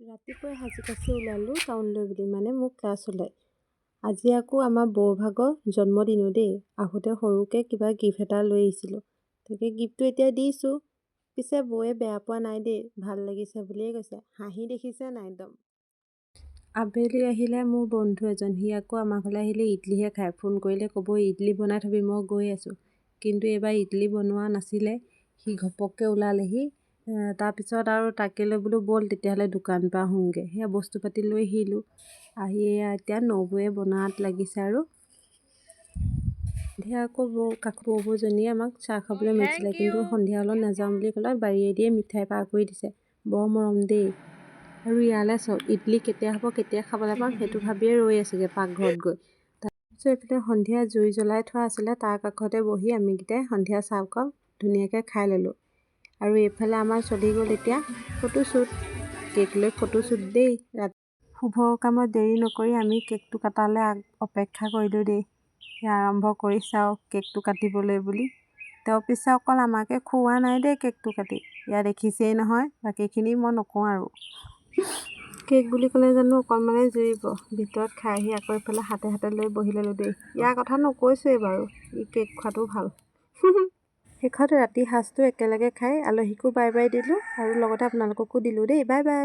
ৰাতিপুৱাই সাজি কাচি ওলালোঁ টাউনলৈ বুলি, মানে মোৰ ক্লাছ ওলাই। আজি আকৌ আমাৰ বৌভাগৰ জন্মদিনো দেই। আহোঁতে সৰুকৈ কিবা গিফ্ট এটা লৈ আহিছিলোঁ। তাকে গিফ্টটো এতিয়া দিছোঁ। পিছে বৌয়ে বেয়া পোৱা নাই দেই, ভাল লাগিছে বুলিয়ে কৈছে। হাঁহি দেখিছে নাই একদম। আবেলি আহিলে মোৰ বন্ধু এজন, সি আকৌ আমাৰ ঘৰলৈ আহিলে ইডলিহে খায়। ফোন কৰিলে ক'ব ইডলি বনাই থবি, মই গৈ আছোঁ। কিন্তু এইবাৰ ইডলি বনোৱা নাছিলে, সি ঘপককৈ ওলালেহি। তাৰপিছত আৰু তাকে লৈ বোলো ব'ল তেতিয়াহ'লে দোকানৰ পৰা আহোঁগৈ। সেয়া বস্তু পাতি লৈ আহিলোঁ। আহি এতিয়া নবৌয়ে বনাত লাগিছে আৰু সন্ধিয়া আকৌ বৌজনীয়ে আমাক চাহ খাবলৈ মাতিছিলে, কিন্তু সন্ধিয়া অলপ নাযাওঁ বুলি ক'লে বাৰীয়েদিয়ে মিঠাই পাৰ কৰি দিছে। বৰ মৰম দেই। আৰু ইয়ালৈ চাওক, ইডলি কেতিয়া হ'ব, কেতিয়া খাবলৈ পাম সেইটো ভাবিয়ে ৰৈ আছেগৈ পাকঘৰত গৈ। তাৰপিছত এইফালে সন্ধিয়া জুই জ্বলাই থোৱা আছিলে, তাৰ কাষতে বহি আমিকেইটাই সন্ধিয়া চাহকাপ ধুনীয়াকৈ খাই ল'লোঁ। আৰু এইফালে আমাৰ চলি গ'ল এতিয়া ফটোশ্বুট। কেক লৈ ফটোশ্বুট দেই। শুভ কামত দেৰি নকৰি আমি কেকটো কটালৈ অপেক্ষা কৰিলোঁ দেই। আৰম্ভ কৰি চাওঁ কেকটো কাটিবলৈ বুলি। তেওঁ পিছে অকল আমাকে খুওৱা নাই দেই কেকটো কাটি। ইয়াত দেখিছেই নহয়, বাকীখিনি মই নকওঁ আৰু। কেক বুলি ক'লে জানো অকণমানে জুৰিব। ভিতৰত খাই আহি আকৌ এইফালে হাতে হাতে লৈ বহি ল'লোঁ দেই। ইয়াৰ কথা নকৈছোৱেই বাৰু, ই কেক খোৱাটো ভাল। শেষত ৰাতি সাঁজটো একেলগে খাই আলহীকো বাই বাই দিলোঁ আৰু লগতে আপোনালোককো দিলোঁ দেই। Bye bye.